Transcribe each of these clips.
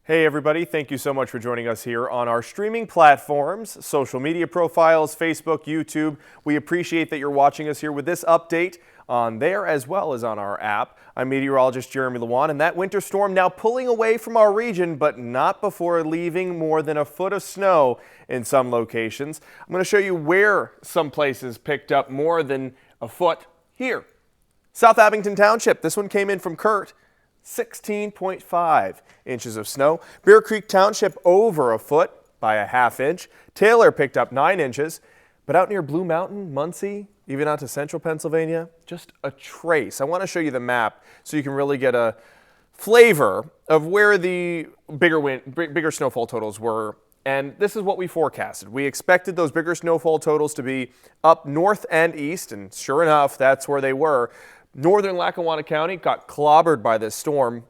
Hey everybody, thank you so much for joining us here on our streaming platforms, social media profiles, Facebook, YouTube. We appreciate that you're watching us here with this update on there as well as on our app. I'm meteorologist Jeremy Lewan, and that winter storm now pulling away from our region, but not before leaving more than a foot of snow in some locations. I'm going to show you where some places picked up more than a foot here. South Abington Township, this one came in from Kurt. 16.5 inches of snow. Bear Creek Township over a foot by a half inch. Taylor picked up 9 inches, but out near Blue Mountain, Muncie, even out to central Pennsylvania, just a trace. I want to show you the map so you can really get a flavor of where the bigger snowfall totals were. And this is what we forecasted. We expected those bigger snowfall totals to be up north and east, and sure enough, that's where they were. Northern Lackawanna County got clobbered by this storm.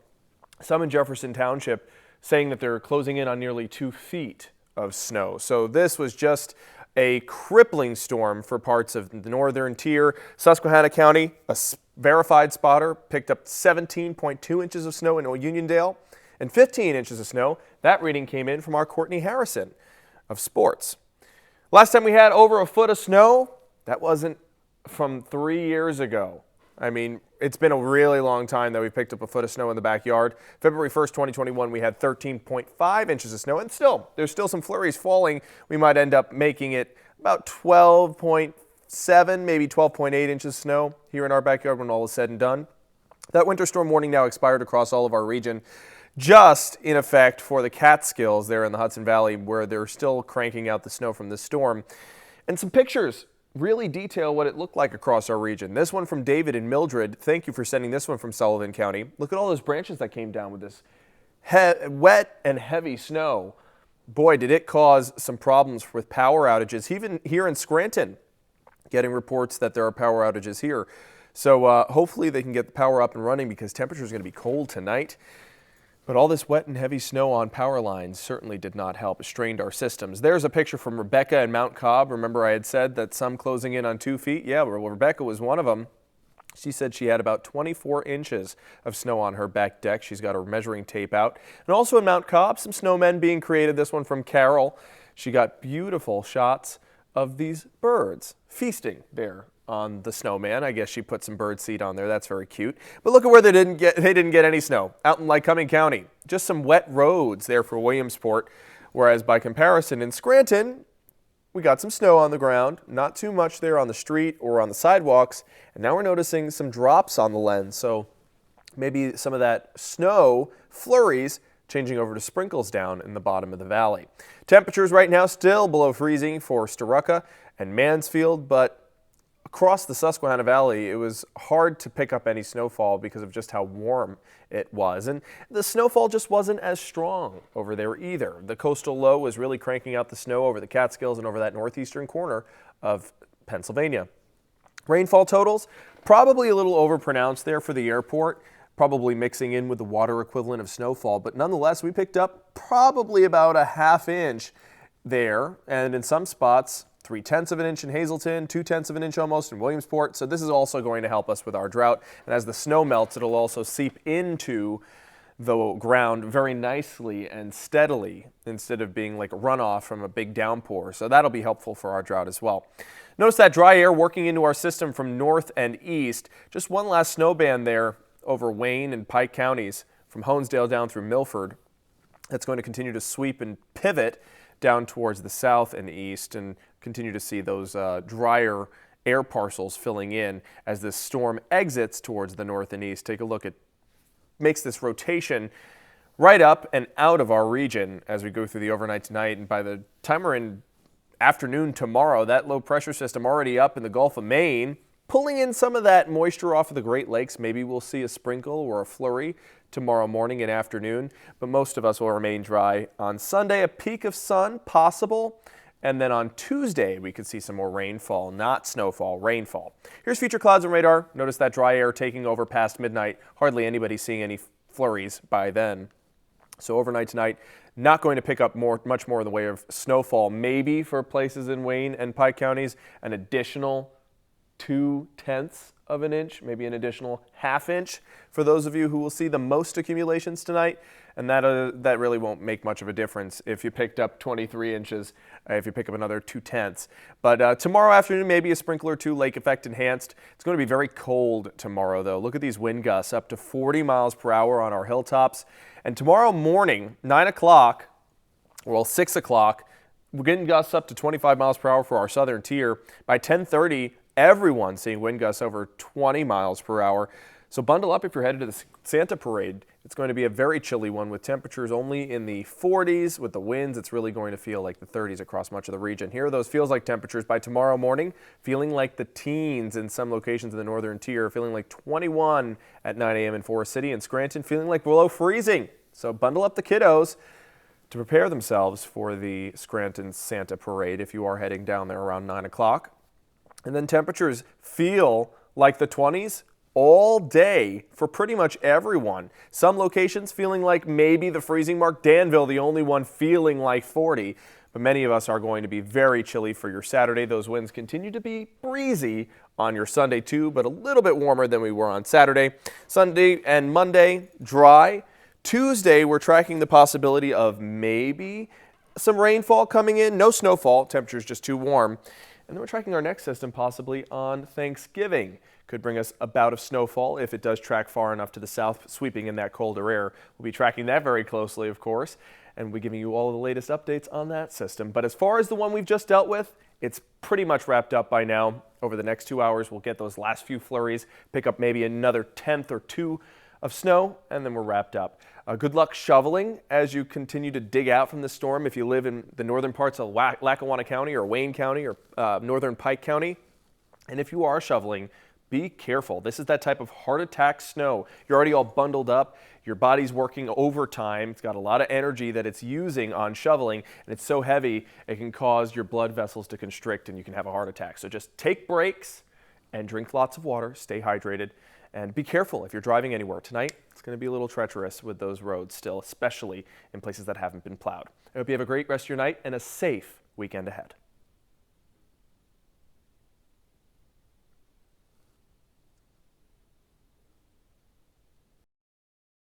Some in Jefferson Township saying that they're closing in on nearly 2 feet of snow. So this was just a crippling storm for parts of the northern tier. Susquehanna County, a verified spotter, picked up 17.2 inches of snow in Uniondale and 15 inches of snow. That reading came in from our Courtney Harrison of Sports. Last time we had over a foot of snow, that wasn't from 3 years ago. I mean, it's been a really long time that we picked up a foot of snow in the backyard. February 1st, 2021, we had 13.5 inches of snow, and there's still some flurries falling. We might end up making it about 12.7, maybe 12.8 inches of snow here in our backyard when all is said and done. That winter storm warning now expired across all of our region, just in effect for the Catskills there in the Hudson Valley, where they're still cranking out the snow from the storm. And some pictures really detail what it looked like across our region. This one from David and Mildred. Thank you for sending this one from Sullivan County. Look at all those branches that came down with this wet and heavy snow. Boy, did it cause some problems with power outages. Even here in Scranton, getting reports that there are power outages here. So hopefully they can get the power up and running because temperature is going to be cold tonight. But all this wet and heavy snow on power lines certainly did not help. It strained our systems. There's a picture from Rebecca in Mount Cobb. Remember I had said that some closing in on 2 feet? Yeah, well, Rebecca was one of them. She said she had about 24 inches of snow on her back deck. She's got her measuring tape out. And also in Mount Cobb, some snowmen being created. This one from Carol. She got beautiful shots of these birds feasting there on the snowman. I guess she put some bird seed on there. That's very cute. But look at where they didn't get any snow. Out in Lycoming County, just some wet roads there for Williamsport. Whereas by comparison in Scranton, we got some snow on the ground, not too much there on the street or on the sidewalks. And now we're noticing some drops on the lens. So maybe some of that snow flurries changing over to sprinkles down in the bottom of the valley. Temperatures right now still below freezing for Storuca and Mansfield, but across the Susquehanna Valley, it was hard to pick up any snowfall because of just how warm it was. And the snowfall just wasn't as strong over there either. The coastal low was really cranking out the snow over the Catskills and over that northeastern corner of Pennsylvania. Rainfall totals, probably a little overpronounced there for the airport, probably mixing in with the water equivalent of snowfall. But nonetheless, we picked up probably about a half inch there, and in some spots, 3/10 of an inch in Hazleton, 2/10 of an inch almost in Williamsport. So this is also going to help us with our drought. And as the snow melts, it'll also seep into the ground very nicely and steadily instead of being like a runoff from a big downpour. So that'll be helpful for our drought as well. Notice that dry air working into our system from north and east. Just one last snow band there over Wayne and Pike counties from Honesdale down through Milford. That's going to continue to sweep and pivot down towards the south and east and continue to see those drier air parcels filling in as this storm exits towards the north and east. Take a look at, makes this rotation right up and out of our region as we go through the overnight tonight. And by the time we're in afternoon tomorrow, that low pressure system already up in the Gulf of Maine, pulling in some of that moisture off of the Great Lakes. Maybe we'll see a sprinkle or a flurry tomorrow morning and afternoon, but most of us will remain dry. On Sunday, a peak of sun possible, and then on Tuesday, we could see some more rainfall, not snowfall, rainfall. Here's future clouds and radar. Notice that dry air taking over past midnight. Hardly anybody seeing any flurries by then. So overnight tonight, not going to pick up much more in the way of snowfall. Maybe for places in Wayne and Pike counties, an additional 2/10 of an inch, maybe an additional ½ inch for those of you who will see the most accumulations tonight. And that really won't make much of a difference if you picked up 23 inches, if you pick up another 2/10. But tomorrow afternoon, maybe a sprinkle or two, lake effect enhanced. It's going to be very cold tomorrow, though. Look at these wind gusts, up to 40 miles per hour on our hilltops. And tomorrow morning, 9 o'clock, well, 6 o'clock, we're getting gusts up to 25 miles per hour for our southern tier. By 10:30, everyone's seeing wind gusts over 20 miles per hour. So bundle up if you're headed to the Santa Parade. It's going to be a very chilly one with temperatures only in the 40s. With the winds, it's really going to feel like the 30s across much of the region. Here are those feels like temperatures by tomorrow morning, feeling like the teens in some locations in the northern tier, feeling like 21 at 9 a.m. in Forest City, and Scranton feeling like below freezing. So bundle up the kiddos to prepare themselves for the Scranton Santa Parade if you are heading down there around 9 o'clock. And then temperatures feel like the 20s all day for pretty much everyone. Some locations feeling like maybe the freezing mark. Danville, the only one feeling like 40. But many of us are going to be very chilly for your Saturday. Those winds continue to be breezy on your Sunday too, but a little bit warmer than we were on Saturday. Sunday and Monday, dry. Tuesday, we're tracking the possibility of maybe some rainfall coming in. No snowfall, temperature's just too warm. And then we're tracking our next system possibly on Thanksgiving. Could bring us a bout of snowfall if it does track far enough to the south, sweeping in that colder air. We'll be tracking that very closely, of course, and we'll be giving you all of the latest updates on that system. But as far as the one we've just dealt with, it's pretty much wrapped up by now. Over the next 2 hours, we'll get those last few flurries, pick up maybe another 1/10 or 2 of snow, and then we're wrapped up. Good luck shoveling as you continue to dig out from the storm if you live in the northern parts of Lackawanna County or Wayne County or northern Pike County. And if you are shoveling, be careful. This is that type of heart attack snow. You're already all bundled up. Your body's working overtime. It's got a lot of energy that it's using on shoveling, and it's so heavy it can cause your blood vessels to constrict and you can have a heart attack. So just take breaks and drink lots of water, stay hydrated, and be careful if you're driving anywhere. Tonight, it's going to be a little treacherous with those roads still, especially in places that haven't been plowed. I hope you have a great rest of your night and a safe weekend ahead.